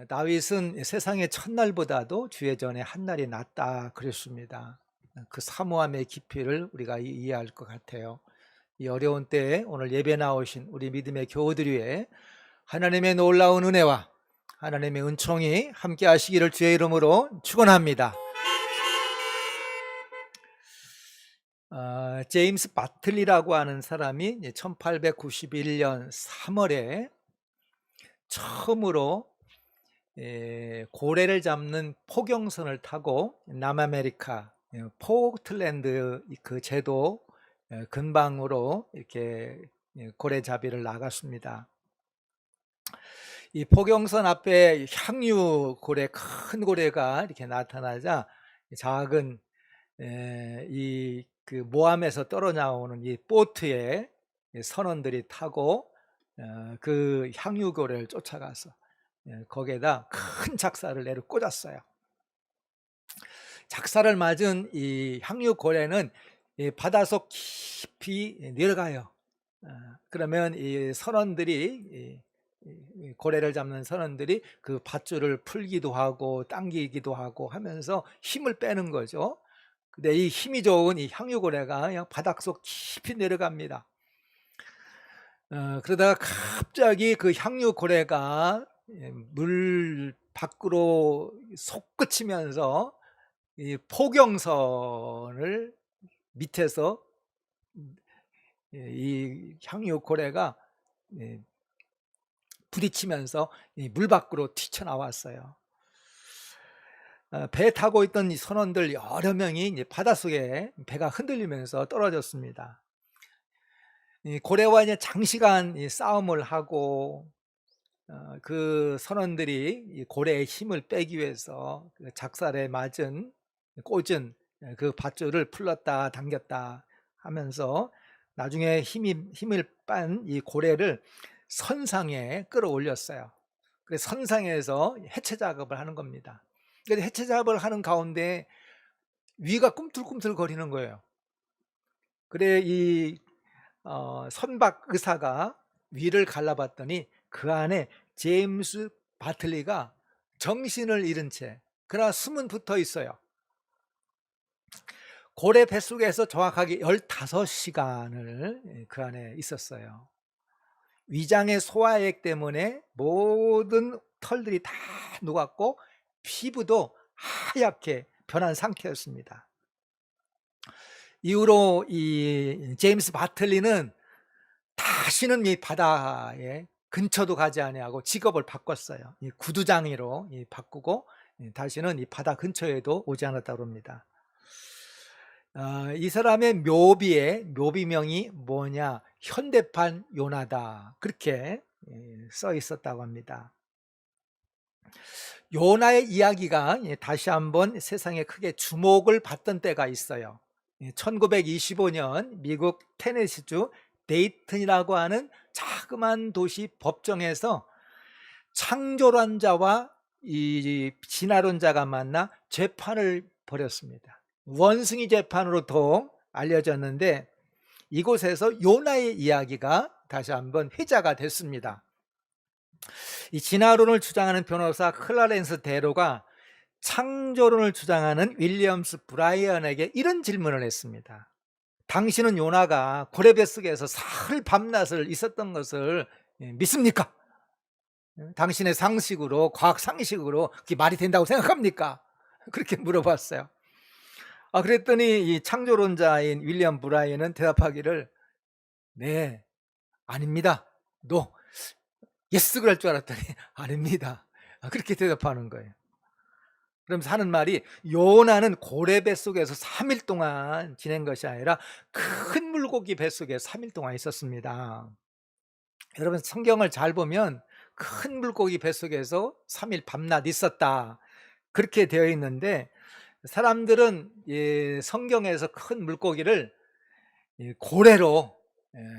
다윗은 세상의 첫날보다도 주의 전에 한날이 낫다 그랬습니다. 그 사모함의 깊이를 우리가 이해할 것 같아요. 이 어려운 때에 오늘 예배 나오신 우리 믿음의 교우들 위해 하나님의 놀라운 은혜와 하나님의 은총이 함께 하시기를 주의 이름으로 축원합니다. 제임스 바틀리라고 하는 사람이 1891년 3월에 처음으로 고래를 잡는 포경선을 타고 남아메리카 포틀랜드 그 제도 근방으로 이렇게 고래잡이를 나갔습니다. 이 포경선 앞에 향유 고래, 큰 고래가 이렇게 나타나자 작은 그 모함에서 떨어나오는 이 보트에 선원들이 타고 그 향유 고래를 쫓아가서 거기에다 큰 작사를 내려 꽂았어요. 작사를 맞은 이 향유 고래는 바닷속 깊이 내려가요. 그러면 이 선원들이 고래를 잡는 선원들이 그 밧줄을 풀기도 하고 당기기도 하고 하면서 힘을 빼는 거죠. 근데 이 힘이 좋은 이 향유 고래가 그냥 바닷속 깊이 내려갑니다. 그러다가 갑자기 그 향유 고래가 물 밖으로 솟구치면서 이 포경선을 밑에서 이 향유 고래가 부딪히면서 물 밖으로 튀쳐나왔어요. 배 타고 있던 이 선원들 여러 명이 바닷속에 배가 흔들리면서 떨어졌습니다. 고래와 이제 장시간 싸움을 하고 그 선원들이 이 고래의 힘을 빼기 위해서 작살에 맞은 꽂은 그 밧줄을 풀렀다 당겼다 하면서 나중에 힘을 빤 이 고래를 선상에 끌어올렸어요. 그래서 선상에서 해체 작업을 하는 겁니다. 그래서 해체 작업을 하는 가운데 위가 꿈틀꿈틀 거리는 거예요. 그래 이 선박 의사가 위를 갈라봤더니 그 안에 제임스 바틀리가 정신을 잃은 채 그러나 숨은 붙어 있어요. 고래 뱃속에서 정확하게 15시간을 그 안에 있었어요. 위장의 소화액 때문에 모든 털들이 다 녹았고 피부도 하얗게 변한 상태였습니다. 이후로 이 제임스 바틀리는 다시는 이 바다에 근처도 가지 아니하고 직업을 바꿨어요. 이 구두장이로 바꾸고 다시는 이 바다 근처에도 오지 않았다고 합니다. 이 사람의 묘비명이 뭐냐? 현대판 요나다. 그렇게 써 있었다고 합니다. 요나의 이야기가 다시 한번 세상에 크게 주목을 받던 때가 있어요. 1925년 미국 테네시주 데이튼이라고 하는 자그마한 도시 법정에서 창조론자와 이 진화론자가 만나 재판을 벌였습니다. 원숭이 재판으로도 알려졌는데 이곳에서 요나의 이야기가 다시 한번 회자가 됐습니다. 이 진화론을 주장하는 변호사 클라렌스 데로가 창조론을 주장하는 윌리엄스 브라이언에게 이런 질문을 했습니다. 당신은 요나가 고래 뱃속에서 사흘 밤낮을 있었던 것을 믿습니까? 당신의 상식으로, 과학 상식으로 그게 말이 된다고 생각합니까? 그렇게 물어봤어요. 그랬더니 이 창조론자인 윌리엄 브라이언은 대답하기를 네, 아닙니다. 노, 예스 그럴 줄 알았더니 아닙니다. 그렇게 대답하는 거예요. 그러면서 하는 말이 요나는 고래 뱃속에서 3일 동안 지낸 것이 아니라 큰 물고기 뱃속에 3일 동안 있었습니다. 여러분 성경을 잘 보면 큰 물고기 뱃속에서 3일 밤낮 있었다 그렇게 되어 있는데 사람들은 성경에서 큰 물고기를 고래로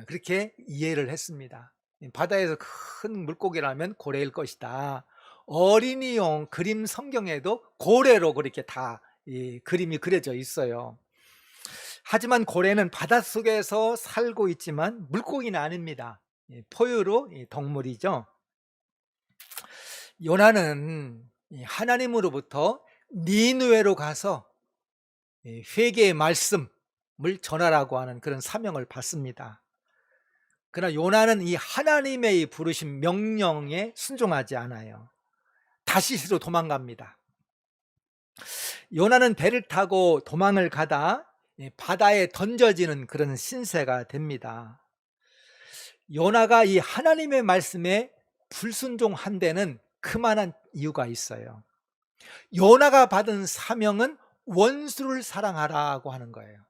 그렇게 이해를 했습니다. 바다에서 큰 물고기라면 고래일 것이다. 어린이용 그림 성경에도 고래로 그렇게 다 그림이 그려져 있어요. 하지만 고래는 바닷속에서 살고 있지만 물고기는 아닙니다. 포유류 동물이죠. 요나는 하나님으로부터 니느웨로 가서 회개의 말씀을 전하라고 하는 그런 사명을 받습니다. 그러나 요나는 이 하나님의 부르신 명령에 순종하지 않아요. 다시스로 도망갑니다. 요나는 배를 타고 도망을 가다 바다에 던져지는 그런 신세가 됩니다. 요나가 이 하나님의 말씀에 불순종한 데는 그만한 이유가 있어요. 요나가 받은 사명은 원수를 사랑하라고 하는 거예요.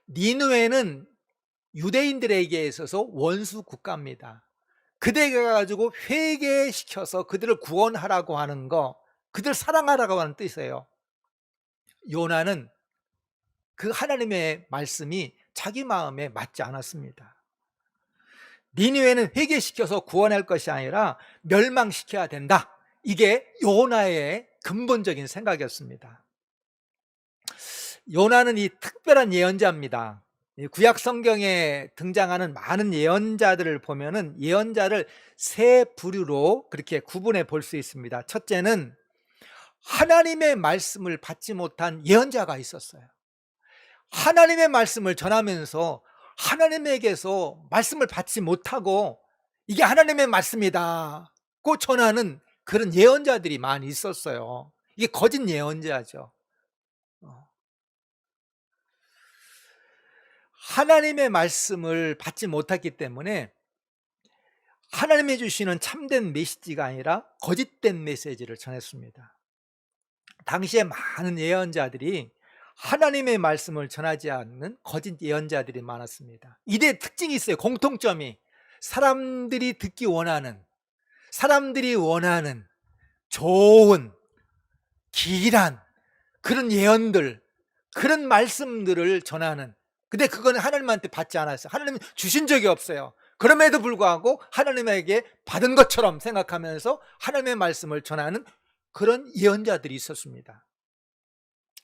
니느웨는 유대인들에게 있어서 원수 국가입니다. 그들에게 가지고 회개시켜서 그들을 구원하라고 하는 거, 그들 사랑하라고 하는 뜻이에요. 요나는 그 하나님의 말씀이 자기 마음에 맞지 않았습니다. 니느웨는 회개시켜서 구원할 것이 아니라 멸망시켜야 된다. 이게 요나의 근본적인 생각이었습니다. 요나는 이 특별한 예언자입니다. 구약 성경에 등장하는 많은 예언자들을 보면은 예언자를 세 부류로 그렇게 구분해 볼 수 있습니다. 첫째는 하나님의 말씀을 받지 못한 예언자가 있었어요. 하나님의 말씀을 전하면서 하나님에게서 말씀을 받지 못하고 이게 하나님의 말씀이다 고 전하는 그런 예언자들이 많이 있었어요. 이게 거짓 예언자죠. 하나님의 말씀을 받지 못했기 때문에 하나님이 주시는 참된 메시지가 아니라 거짓된 메시지를 전했습니다. 당시에 많은 예언자들이 하나님의 말씀을 전하지 않는 거짓 예언자들이 많았습니다. 이들의 특징이 있어요. 공통점이 사람들이 듣기 원하는, 사람들이 원하는 좋은 길한 그런 예언들, 그런 말씀들을 전하는, 근데 그거는 하나님한테 받지 않았어요. 하나님은 주신 적이 없어요. 그럼에도 불구하고 하나님에게 받은 것처럼 생각하면서 하나님의 말씀을 전하는 그런 예언자들이 있었습니다.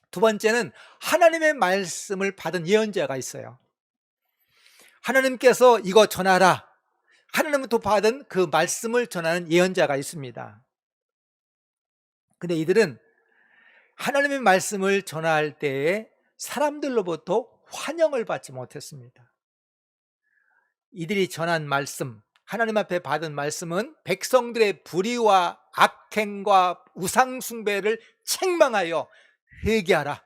두 번째는 하나님의 말씀을 받은 예언자가 있어요. 하나님께서 이거 전하라, 하나님부터 받은 그 말씀을 전하는 예언자가 있습니다. 근데 이들은 하나님의 말씀을 전할 때에 사람들로부터 환영을 받지 못했습니다. 이들이 전한 말씀, 하나님 앞에 받은 말씀은 백성들의 불의와 악행과 우상숭배를 책망하여 회개하라,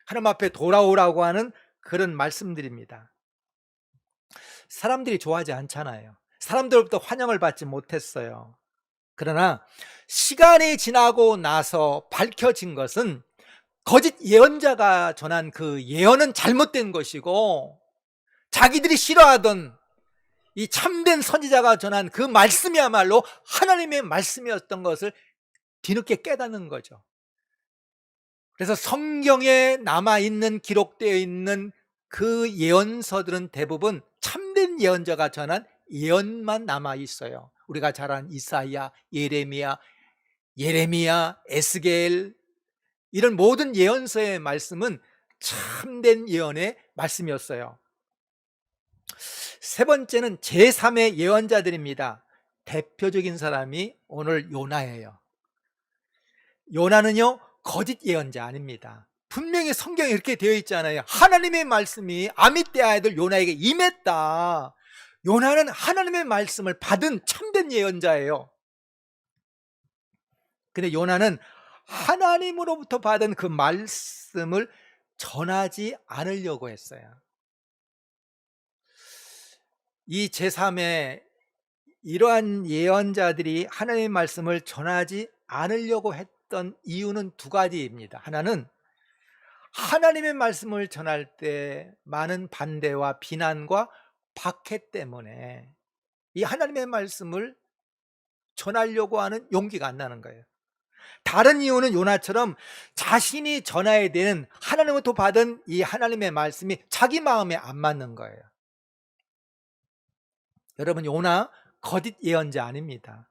하나님 앞에 돌아오라고 하는 그런 말씀들입니다. 사람들이 좋아하지 않잖아요. 사람들로부터 환영을 받지 못했어요. 그러나 시간이 지나고 나서 밝혀진 것은 거짓 예언자가 전한 그 예언은 잘못된 것이고, 자기들이 싫어하던 이 참된 선지자가 전한 그 말씀이야말로 하나님의 말씀이었던 것을 뒤늦게 깨닫는 거죠. 그래서 성경에 남아있는, 기록되어 있는 그 예언서들은 대부분 참된 예언자가 전한 예언만 남아있어요. 우리가 잘 아는 이사야, 예레미야, 에스겔, 이런 모든 예언서의 말씀은 참된 예언의 말씀이었어요. 세 번째는 제3의 예언자들입니다. 대표적인 사람이 오늘 요나예요. 요나는요, 거짓 예언자 아닙니다. 분명히 성경에 이렇게 되어 있잖아요. 하나님의 말씀이 아미떼 아들 요나에게 임했다. 요나는 하나님의 말씀을 받은 참된 예언자예요. 근데 요나는 하나님으로부터 받은 그 말씀을 전하지 않으려고 했어요. 이 제3의 이러한 예언자들이 하나님의 말씀을 전하지 않으려고 했던 이유는 두 가지입니다. 하나는 하나님의 말씀을 전할 때 많은 반대와 비난과 박해 때문에 이 하나님의 말씀을 전하려고 하는 용기가 안 나는 거예요. 다른 이유는 요나처럼 자신이 전해야 되는 하나님으로부터 받은 이 하나님의 말씀이 자기 마음에 안 맞는 거예요. 여러분, 요나 거짓 예언자 아닙니다.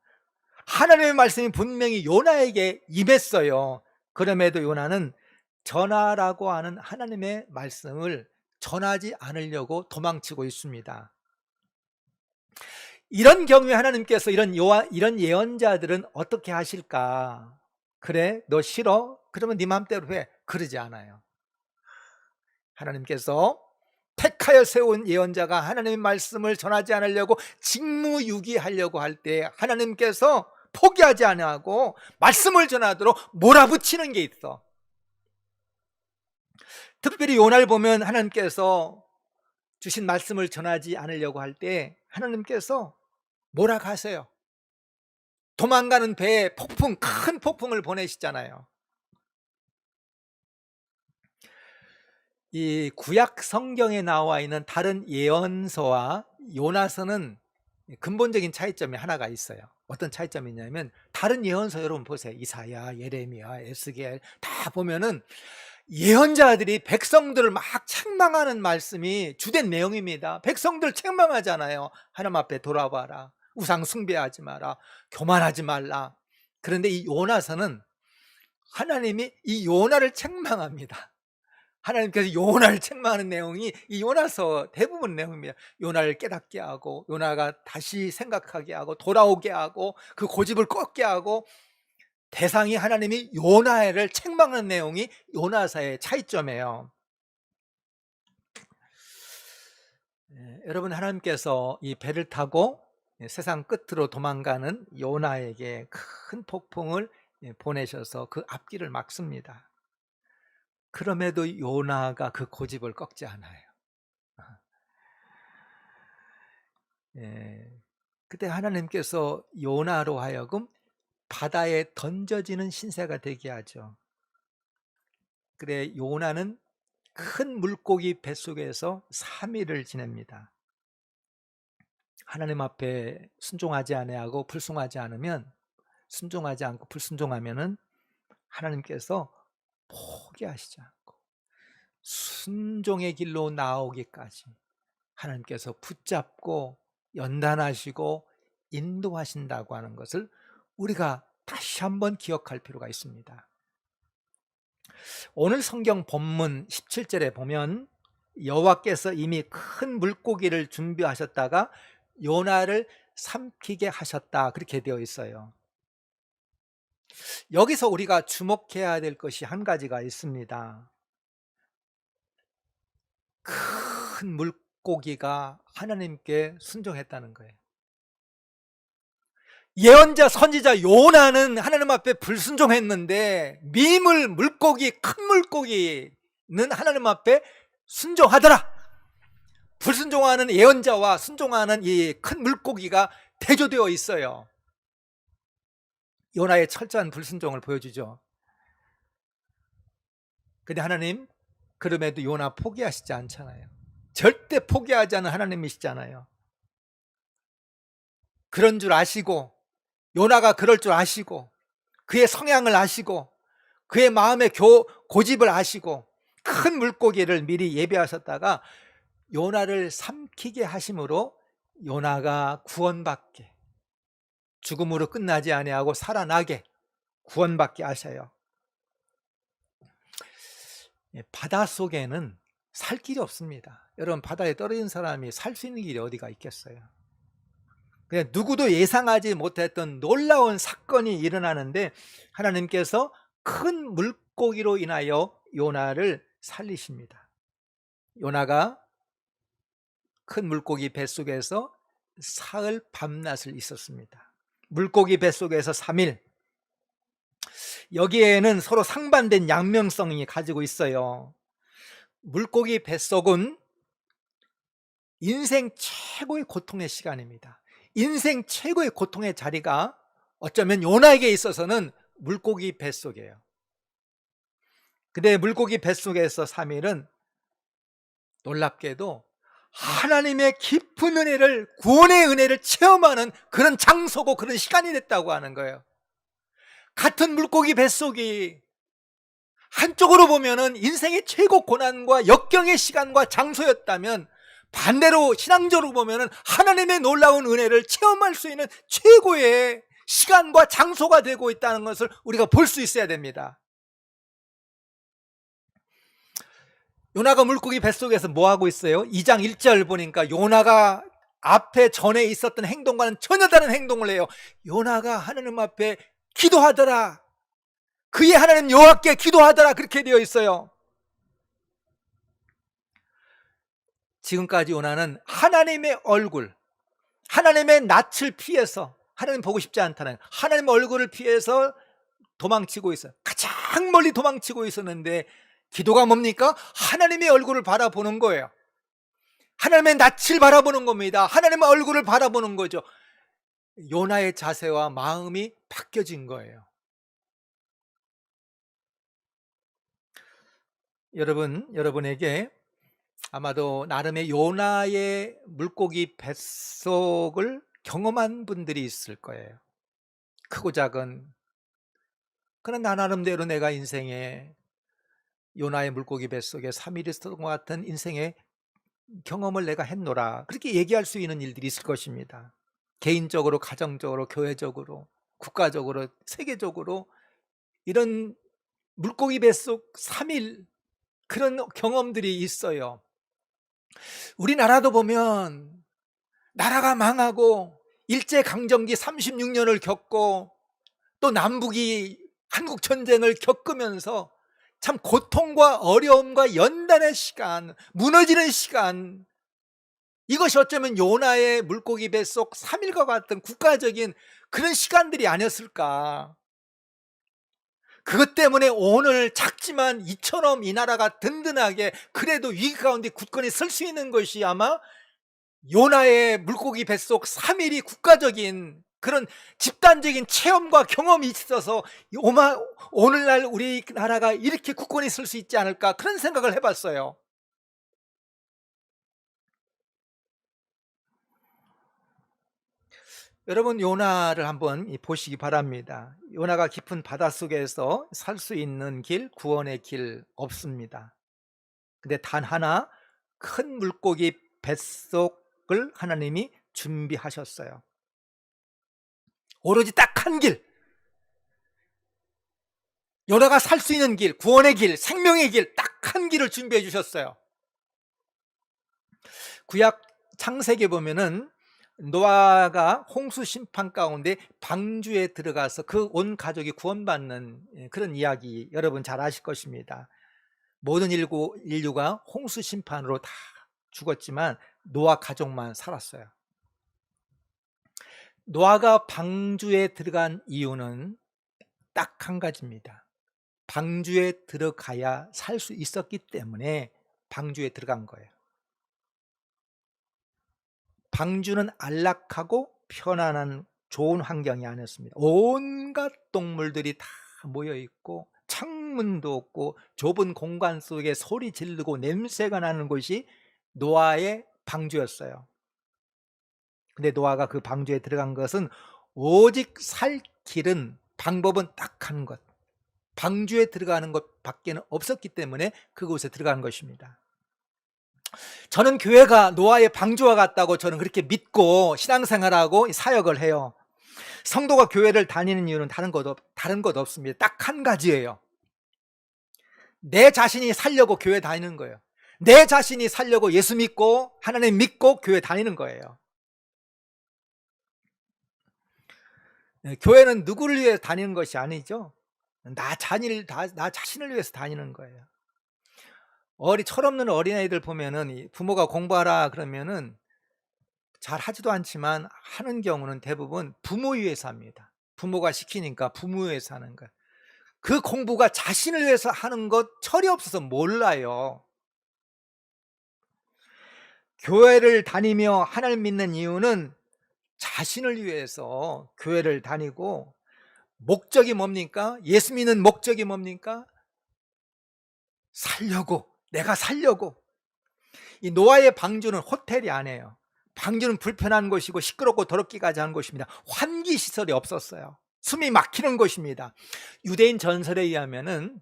하나님의 말씀이 분명히 요나에게 임했어요. 그럼에도 요나는 전하라고 하는 하나님의 말씀을 전하지 않으려고 도망치고 있습니다. 이런 경우에 하나님께서 이런 예언자들은 어떻게 하실까? 그래, 너 싫어? 그러면 네 마음대로 해. 그러지 않아요. 하나님께서 택하여 세운 예언자가 하나님의 말씀을 전하지 않으려고 직무유기하려고 할 때 하나님께서 포기하지 않고 말씀을 전하도록 몰아붙이는 게 있어. 특별히 요나를 보면 하나님께서 주신 말씀을 전하지 않으려고 할 때 하나님께서 몰아가세요. 도망가는 배에 큰 폭풍을 보내시잖아요. 이 구약 성경에 나와 있는 다른 예언서와 요나서는 근본적인 차이점이 하나가 있어요. 어떤 차이점이 있냐면 다른 예언서 여러분 보세요. 이사야, 예레미야, 에스겔 다 보면은 예언자들이 백성들을 막 책망하는 말씀이 주된 내용입니다. 백성들 책망하잖아요. 하나님 앞에 돌아와라. 우상 숭배하지 마라. 교만하지 말라. 그런데 이 요나서는 하나님이 이 요나를 책망합니다. 하나님께서 요나를 책망하는 내용이 이 요나서 대부분 내용입니다. 요나를 깨닫게 하고 요나가 다시 생각하게 하고 돌아오게 하고 그 고집을 꺾게 하고 대상이 하나님이 요나를 책망하는 내용이 요나서의 차이점이에요. 여러분, 하나님께서 이 배를 타고 세상 끝으로 도망가는 요나에게 큰 폭풍을 보내셔서 그 앞길을 막습니다. 그럼에도 요나가 그 고집을 꺾지 않아요. 그때 하나님께서 요나로 하여금 바다에 던져지는 신세가 되게 하죠. 그래 요나는 큰 물고기 뱃속에서 3일을 지냅니다. 하나님 앞에 순종하지 아니하고 불순종하지 않으면, 순종하지 않고 불순종하면은 하나님께서 포기하시지 않고 순종의 길로 나오기까지 하나님께서 붙잡고 연단하시고 인도하신다고 하는 것을 우리가 다시 한번 기억할 필요가 있습니다. 오늘 성경 본문 17절에 보면 여호와께서 이미 큰 물고기를 준비하셨다가 요나를 삼키게 하셨다, 그렇게 되어 있어요. 여기서 우리가 주목해야 될 것이 한 가지가 있습니다. 큰 물고기가 하나님께 순종했다는 거예요. 예언자 선지자 요나는 하나님 앞에 불순종했는데 미물 물고기, 큰 물고기는 하나님 앞에 순종하더라. 불순종하는 예언자와 순종하는 이 큰 물고기가 대조되어 있어요. 요나의 철저한 불순종을 보여주죠. 근데 하나님 그럼에도 요나 포기하시지 않잖아요. 절대 포기하지 않은 하나님이시잖아요. 그런 줄 아시고, 요나가 그럴 줄 아시고, 그의 성향을 아시고, 그의 마음의 고집을 아시고 큰 물고기를 미리 예비하셨다가 요나를 삼키게 하심으로 요나가 구원받게, 죽음으로 끝나지 아니하고 살아나게 구원받게 하셔요. 바닷속에는 살 길이 없습니다. 여러분, 바다에 떨어진 사람이 살 수 있는 길이 어디가 있겠어요? 그냥 누구도 예상하지 못했던 놀라운 사건이 일어나는데 하나님께서 큰 물고기로 인하여 요나를 살리십니다. 요나가 큰 물고기 뱃속에서 사흘 밤낮을 있었습니다. 물고기 뱃속에서 3일. 여기에는 서로 상반된 양면성이 가지고 있어요. 물고기 뱃속은 인생 최고의 고통의 시간입니다. 인생 최고의 고통의 자리가 어쩌면 요나에게 있어서는 물고기 뱃속이에요. 근데 물고기 뱃속에서 3일은 놀랍게도 하나님의 깊은 은혜를, 구원의 은혜를 체험하는 그런 장소고 그런 시간이 됐다고 하는 거예요. 같은 물고기 뱃속이 한쪽으로 보면은 인생의 최고 고난과 역경의 시간과 장소였다면 반대로 신앙적으로 보면은 하나님의 놀라운 은혜를 체험할 수 있는 최고의 시간과 장소가 되고 있다는 것을 우리가 볼 수 있어야 됩니다. 요나가 물고기 뱃속에서 뭐 하고 있어요? 2장 1절 보니까 요나가 앞에 전에 있었던 행동과는 전혀 다른 행동을 해요. 요나가 하나님 앞에 기도하더라. 그의 하나님 여호와께 기도하더라. 그렇게 되어 있어요. 지금까지 요나는 하나님의 얼굴, 하나님의 낯을 피해서, 하나님 보고 싶지 않다는 하나님의 얼굴을 피해서 도망치고 있어요. 가장 멀리 도망치고 있었는데 기도가 뭡니까? 하나님의 얼굴을 바라보는 거예요. 하나님의 낯을 바라보는 겁니다. 하나님의 얼굴을 바라보는 거죠. 요나의 자세와 마음이 바뀌어진 거예요. 여러분에게 아마도 나름의 요나의 물고기 뱃속을 경험한 분들이 있을 거예요. 크고 작은. 그러나 나름대로 내가 인생에 요나의 물고기 뱃속에 3일 있었던 것 같은 인생의 경험을 내가 했노라. 그렇게 얘기할 수 있는 일들이 있을 것입니다. 개인적으로, 가정적으로, 교회적으로, 국가적으로, 세계적으로 이런 물고기 뱃속 3일 그런 경험들이 있어요. 우리나라도 보면 나라가 망하고 일제강점기 36년을 겪고 또 남북이 한국전쟁을 겪으면서 참 고통과 어려움과 연단의 시간, 무너지는 시간, 이것이 어쩌면 요나의 물고기 뱃속 3일과 같은 국가적인 그런 시간들이 아니었을까. 그것 때문에 오늘 작지만 이처럼 이 나라가 든든하게 그래도 위기 가운데 굳건히 설 수 있는 것이 아마 요나의 물고기 뱃속 3일이 국가적인 그런 집단적인 체험과 경험이 있어서 오늘날 우리나라가 이렇게 굳건히 설 수 있지 않을까, 그런 생각을 해봤어요. 여러분, 요나를 한번 보시기 바랍니다. 요나가 깊은 바닷속에서 살 수 있는 길, 구원의 길 없습니다. 근데 단 하나, 큰 물고기 뱃속을 하나님이 준비하셨어요. 오로지 딱 한 길, 요나가 살 수 있는 길, 구원의 길, 생명의 길, 딱 한 길을 준비해 주셨어요. 구약 창세기에 보면은 노아가 홍수 심판 가운데 방주에 들어가서 그 온 가족이 구원받는 그런 이야기 여러분 잘 아실 것입니다. 모든 인류가 홍수 심판으로 다 죽었지만 노아 가족만 살았어요. 노아가 방주에 들어간 이유는 딱 한 가지입니다. 방주에 들어가야 살 수 있었기 때문에 방주에 들어간 거예요. 방주는 안락하고 편안한 좋은 환경이 아니었습니다. 온갖 동물들이 다 모여 있고 창문도 없고 좁은 공간 속에 소리 지르고 냄새가 나는 곳이 노아의 방주였어요. 근데 노아가 그 방주에 들어간 것은 오직 살 길은, 방법은 딱 한 것, 방주에 들어가는 것 밖에는 없었기 때문에 그곳에 들어간 것입니다. 저는 교회가 노아의 방주와 같다고 저는 그렇게 믿고 신앙생활하고 사역을 해요. 성도가 교회를 다니는 이유는 다른 것 없습니다. 딱 한 가지예요. 내 자신이 살려고 교회 다니는 거예요. 내 자신이 살려고 예수 믿고 하나님 믿고 교회 다니는 거예요. 교회는 누구를 위해 다니는 것이 아니죠. 나 자신을 위해서 다니는 거예요. 철없는 어린아이들 보면은 부모가 공부하라 그러면은 잘 하지도 않지만 하는 경우는 대부분 부모 위해서 합니다. 부모가 시키니까 부모 위해서 하는 거예요. 그 공부가 자신을 위해서 하는 것 철이 없어서 몰라요. 교회를 다니며 하나님 믿는 이유는 자신을 위해서 교회를 다니고, 목적이 뭡니까? 예수 믿는 목적이 뭡니까? 살려고, 내가 살려고. 이 노아의 방주는 호텔이 아니에요. 방주는 불편한 곳이고 시끄럽고 더럽기까지 하는 곳입니다. 환기시설이 없었어요. 숨이 막히는 곳입니다. 유대인 전설에 의하면은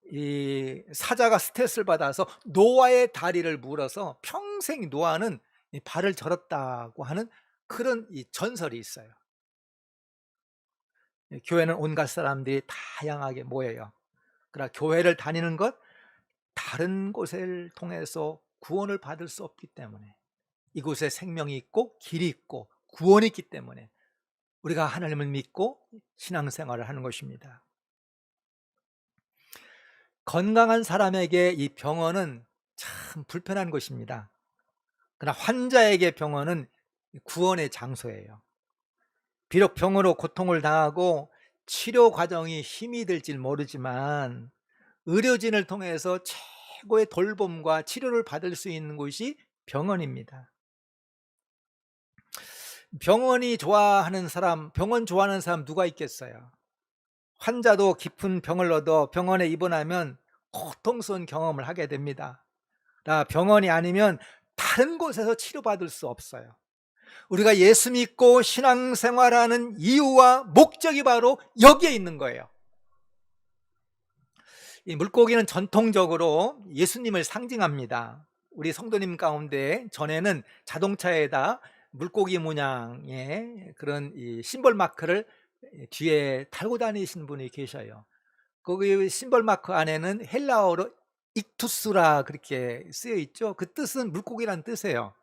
이 사자가 스트레스를 받아서 노아의 다리를 물어서 평생 노아는 발을 절었다고 하는 그런 이 전설이 있어요. 교회는 온갖 사람들이 다양하게 모여요. 그러나 교회를 다니는 것, 다른 곳을 통해서 구원을 받을 수 없기 때문에 이곳에 생명이 있고 길이 있고 구원이 있기 때문에 우리가 하나님을 믿고 신앙생활을 하는 것입니다. 건강한 사람에게 이 병원은 참 불편한 곳입니다. 그러나 환자에게 병원은 구원의 장소예요. 비록 병으로 고통을 당하고 치료 과정이 힘이 들지 모르지만 의료진을 통해서 최고의 돌봄과 치료를 받을 수 있는 곳이 병원입니다. 병원 좋아하는 사람 누가 있겠어요? 환자도 깊은 병을 얻어 병원에 입원하면 고통스러운 경험을 하게 됩니다. 병원이 아니면 다른 곳에서 치료받을 수 없어요. 우리가 예수 믿고 신앙생활하는 이유와 목적이 바로 여기에 있는 거예요. 이 물고기는 전통적으로 예수님을 상징합니다. 우리 성도님 가운데 전에는 자동차에다 물고기 문양의 그런 이 심벌 마크를 뒤에 달고 다니신 분이 계셔요. 거기 심벌 마크 안에는 헬라어로 익투스라 그렇게 쓰여 있죠. 그 뜻은 물고기란 뜻이에요.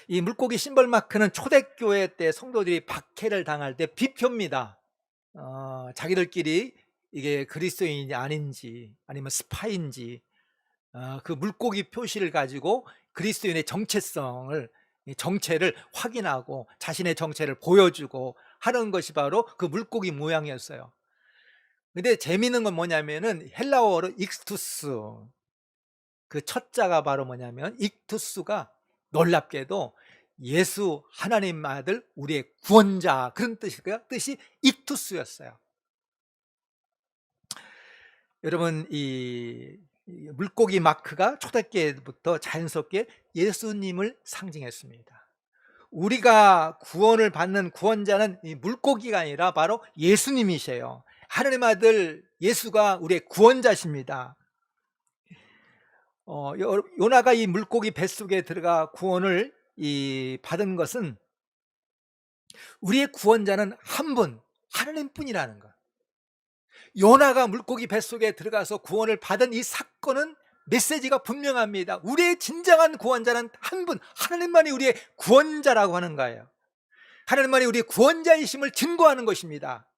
이 물고기 심벌 마크는 초대교회 때 성도들이 박해를 당할 때 비표입니다. 자기들끼리 이게 그리스도인이 아닌지 아니면 스파인지 그 물고기 표시를 가지고 그리스도인의 정체를 확인하고 자신의 정체를 보여주고 하는 것이 바로 그 물고기 모양이었어요. 근데 재미있는 건 뭐냐면은 헬라어로 익투스, 그 첫자가 바로 뭐냐면 익투스가 놀랍게도 예수 하나님 아들 우리의 구원자 그런 뜻이 익투스였어요. 여러분 이 물고기 마크가 초대교회부터 자연스럽게 예수님을 상징했습니다. 우리가 구원을 받는 구원자는 이 물고기가 아니라 바로 예수님이세요. 하나님 아들 예수가 우리의 구원자십니다. 요나가 이 물고기 뱃속에 들어가 구원을 받은 것은 우리의 구원자는 한 분, 하나님뿐이라는 것. 요나가 물고기 뱃속에 들어가서 구원을 받은 이 사건은 메시지가 분명합니다. 우리의 진정한 구원자는 한 분, 하나님만이 우리의 구원자라고 하는 거예요. 하나님만이 우리의 구원자이심을 증거하는 것입니다.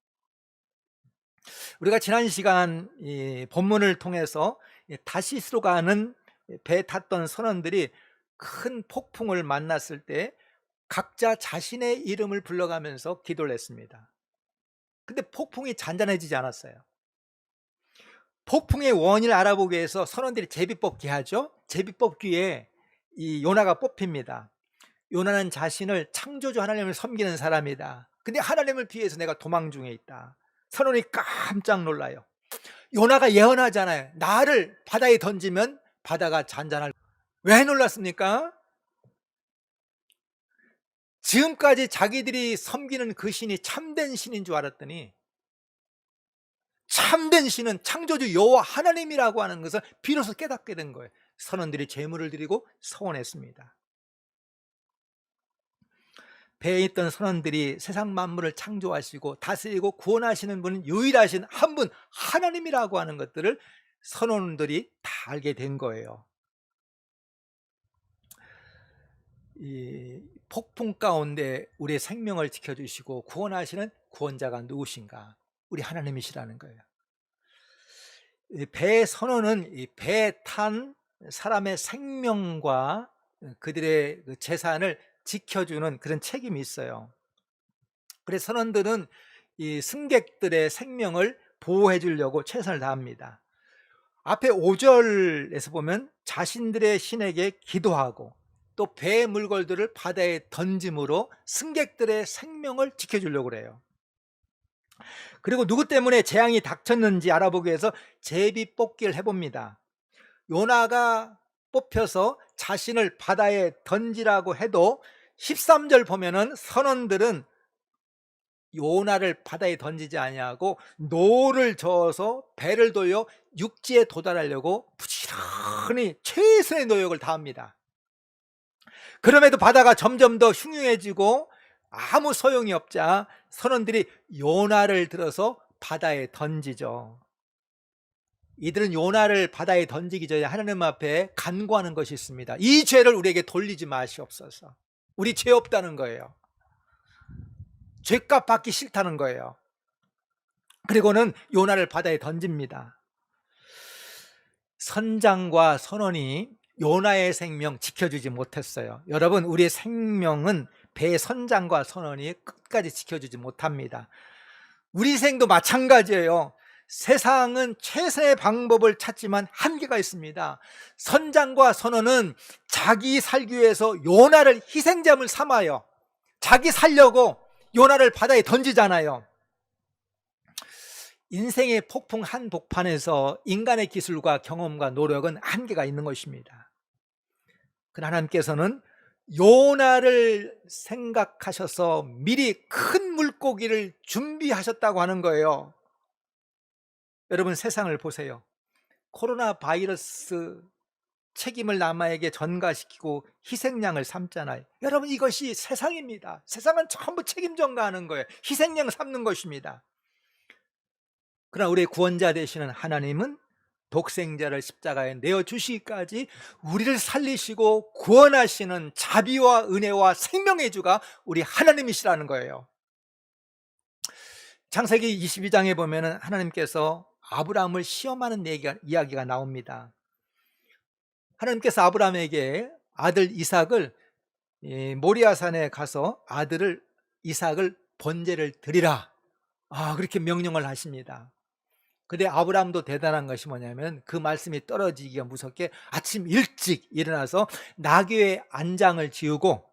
우리가 지난 시간 이 본문을 통해서 다시스로 가는 배 탔던 선원들이 큰 폭풍을 만났을 때 각자 자신의 이름을 불러가면서 기도를 했습니다. 근데 폭풍이 잔잔해지지 않았어요. 폭풍의 원인을 알아보기 위해서 선원들이 제비뽑기 하죠. 제비뽑기에 이 요나가 뽑힙니다. 요나는 자신을 창조주 하나님을 섬기는 사람이다. 근데 하나님을 피해서 내가 도망 중에 있다. 선원이 깜짝 놀라요. 요나가 예언하잖아요. 나를 바다에 던지면 바다가 잔잔할. 왜 놀랐습니까? 지금까지 자기들이 섬기는 그 신이 참된 신인 줄 알았더니 참된 신은 창조주 여호와 하나님이라고 하는 것을 비로소 깨닫게 된 거예요. 선원들이 제물을 드리고 서원했습니다. 배에 있던 선원들이 세상 만물을 창조하시고 다스리고 구원하시는 분은 유일하신 한 분 하나님이라고 하는 것들을 선원들이 다 알게 된 거예요. 이 폭풍 가운데 우리의 생명을 지켜주시고 구원하시는 구원자가 누구신가? 우리 하나님이시라는 거예요. 배 선원은 배에 탄 사람의 생명과 그들의 재산을 지켜주는 그런 책임이 있어요. 그래서 선원들은 이 승객들의 생명을 보호해 주려고 최선을 다합니다. 앞에 5절에서 보면 자신들의 신에게 기도하고 또 배의 물건들을 바다에 던짐으로 승객들의 생명을 지켜주려고 그래요. 그리고 누구 때문에 재앙이 닥쳤는지 알아보기 위해서 제비 뽑기를 해봅니다. 요나가 뽑혀서 자신을 바다에 던지라고 해도 13절 보면은 선원들은 요나를 바다에 던지지 아니하고 노를 저어서 배를 돌려 육지에 도달하려고 부지런히 최선의 노력을 다합니다. 그럼에도 바다가 점점 더 흉흉해지고 아무 소용이 없자 선원들이 요나를 들어서 바다에 던지죠. 이들은 요나를 바다에 던지기 전에 하나님 앞에 간구하는 것이 있습니다. 이 죄를 우리에게 돌리지 마시옵소서. 우리 죄 없다는 거예요. 죄값 받기 싫다는 거예요. 그리고는 요나를 바다에 던집니다. 선장과 선원이 요나의 생명 지켜주지 못했어요. 여러분, 우리의 생명은 배의 선장과 선원이 끝까지 지켜주지 못합니다. 우리 생도 마찬가지예요. 세상은 최선의 방법을 찾지만 한계가 있습니다. 선장과 선원은 자기 살기 위해서 요나를 희생자물 삼아요. 자기 살려고 요나를 바다에 던지잖아요. 인생의 폭풍 한복판에서 인간의 기술과 경험과 노력은 한계가 있는 것입니다. 그러나 하나님께서는 요나를 생각하셔서 미리 큰 물고기를 준비하셨다고 하는 거예요. 여러분, 세상을 보세요. 코로나 바이러스 책임을 남에게 전가시키고 희생양을 삼잖아요. 여러분, 이것이 세상입니다. 세상은 전부 책임 전가하는 거예요. 희생양 삼는 것입니다. 그러나 우리의 구원자 되시는 하나님은 독생자를 십자가에 내어주시기까지 우리를 살리시고 구원하시는 자비와 은혜와 생명의 주가 우리 하나님이시라는 거예요. 창세기 22장에 보면 하나님께서 아브라함을 시험하는 이야기가 나옵니다. 하나님께서 아브라함에게 아들 이삭을 모리아산에 가서 아들을 이삭을 번제를 드리라, 그렇게 명령을 하십니다. 근데 아브라함도 대단한 것이 뭐냐면 그 말씀이 떨어지기가 무섭게 아침 일찍 일어나서 나귀의 안장을 지우고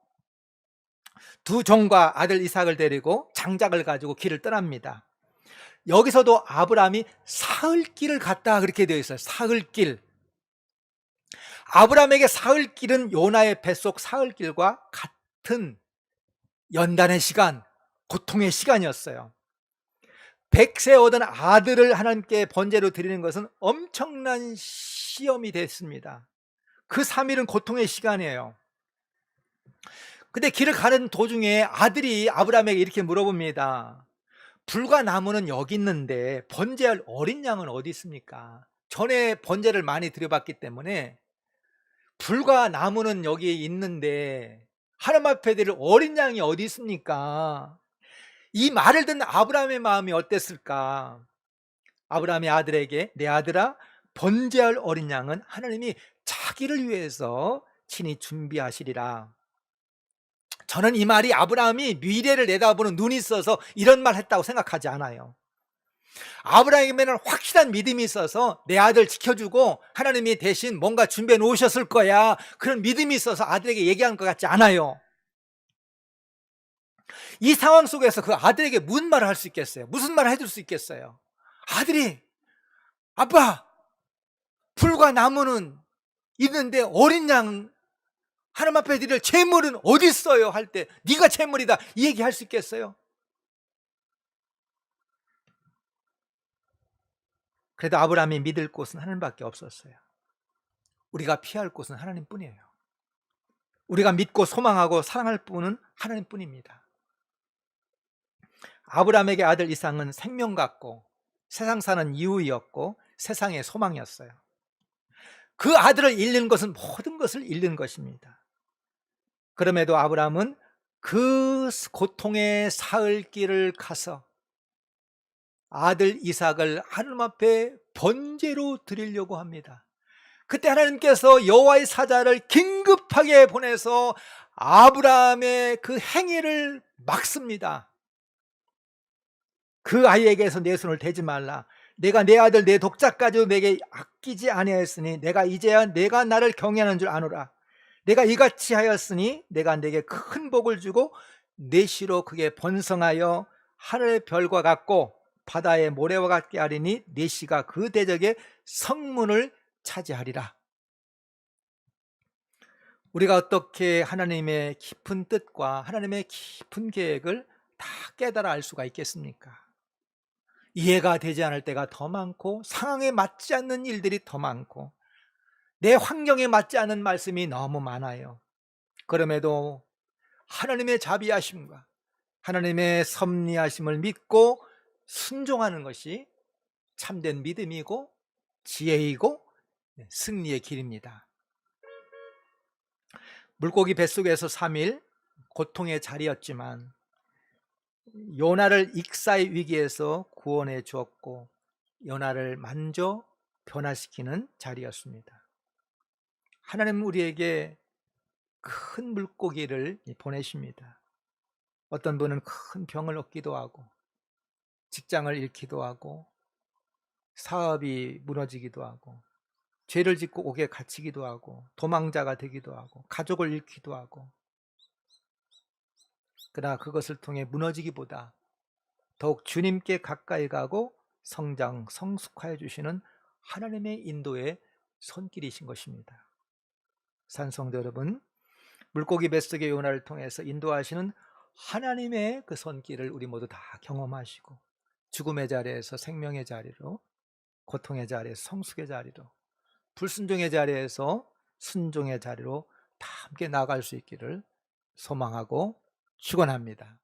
두 종과 아들 이삭을 데리고 장작을 가지고 길을 떠납니다. 여기서도 아브라함이 사흘길을 갔다 그렇게 되어 있어요. 사흘길. 아브라함에게 사흘길은 요나의 뱃속 사흘길과 같은 연단의 시간, 고통의 시간이었어요. 100세 얻은 아들을 하나님께 번제로 드리는 것은 엄청난 시험이 됐습니다. 그 3일은 고통의 시간이에요. 근데 길을 가는 도중에 아들이 아브라함에게 이렇게 물어봅니다. 불과 나무는 여기 있는데 번제할 어린 양은 어디 있습니까? 전에 번제를 많이 드려봤기 때문에 불과 나무는 여기 있는데 하나님 앞에 드릴 어린 양이 어디 있습니까? 이 말을 듣는 아브라함의 마음이 어땠을까? 아브라함의 아들에게, 내 아들아, 번제할 어린 양은 하나님이 자기를 위해서 친히 준비하시리라. 저는 이 말이 아브라함이 미래를 내다보는 눈이 있어서 이런 말 했다고 생각하지 않아요. 아브라함에게는 확실한 믿음이 있어서 내 아들 지켜주고 하나님이 대신 뭔가 준비해 놓으셨을 거야, 그런 믿음이 있어서 아들에게 얘기한 것 같지 않아요. 이 상황 속에서 그 아들에게 무슨 말을 할 수 있겠어요? 무슨 말을 해줄 수 있겠어요? 아들이, 아빠, 불과 나무는 있는데 어린 양 하나님 앞에 드릴 재물은 어디 있어요? 할 때 네가 재물이다 이 얘기 할 수 있겠어요? 그래도 아브라함이 믿을 곳은 하나님밖에 없었어요. 우리가 피할 곳은 하나님뿐이에요. 우리가 믿고 소망하고 사랑할 분은 하나님뿐입니다. 아브라함에게 아들 이삭은 생명 같고 세상 사는 이유였고 세상의 소망이었어요. 그 아들을 잃는 것은 모든 것을 잃는 것입니다. 그럼에도 아브라함은 그 고통의 사흘길을 가서 아들 이삭을 하나님 앞에 번제로 드리려고 합니다. 그때 하나님께서 여호와의 사자를 긴급하게 보내서 아브라함의 그 행위를 막습니다. 그 아이에게서 내 손을 대지 말라. 내가 내 아들 내 독자까지도 내게 아끼지 아니하였으니 내가 이제야 내가 나를 경외하는 줄 아노라. 내가 이같이 하였으니 내가 내게 큰 복을 주고 내 시로 그게 번성하여 하늘의 별과 같고 바다의 모래와 같게 하리니 내 시가 그 대적의 성문을 차지하리라. 우리가 어떻게 하나님의 깊은 뜻과 하나님의 깊은 계획을 다 깨달아 알 수가 있겠습니까? 이해가 되지 않을 때가 더 많고 상황에 맞지 않는 일들이 더 많고 내 환경에 맞지 않는 말씀이 너무 많아요. 그럼에도 하나님의 자비하심과 하나님의 섭리하심을 믿고 순종하는 것이 참된 믿음이고 지혜이고 승리의 길입니다. 물고기 뱃속에서 3일 고통의 자리였지만 요나를 익사의 위기에서 구원해 주었고 요나를 만져 변화시키는 자리였습니다. 하나님은 우리에게 큰 물고기를 보내십니다. 어떤 분은 큰 병을 얻기도 하고 직장을 잃기도 하고 사업이 무너지기도 하고 죄를 짓고 옥에 갇히기도 하고 도망자가 되기도 하고 가족을 잃기도 하고, 그러나 그것을 통해 무너지기보다 더욱 주님께 가까이 가고 성장, 성숙하여 주시는 하나님의 인도의 손길이신 것입니다. 산성도 여러분, 물고기 뱃속의 요나를 통해서 인도하시는 하나님의 그 손길을 우리 모두 다 경험하시고 죽음의 자리에서 생명의 자리로, 고통의 자리에서 성숙의 자리로, 불순종의 자리에서 순종의 자리로 다 함께 나아갈 수 있기를 소망하고 축원합니다.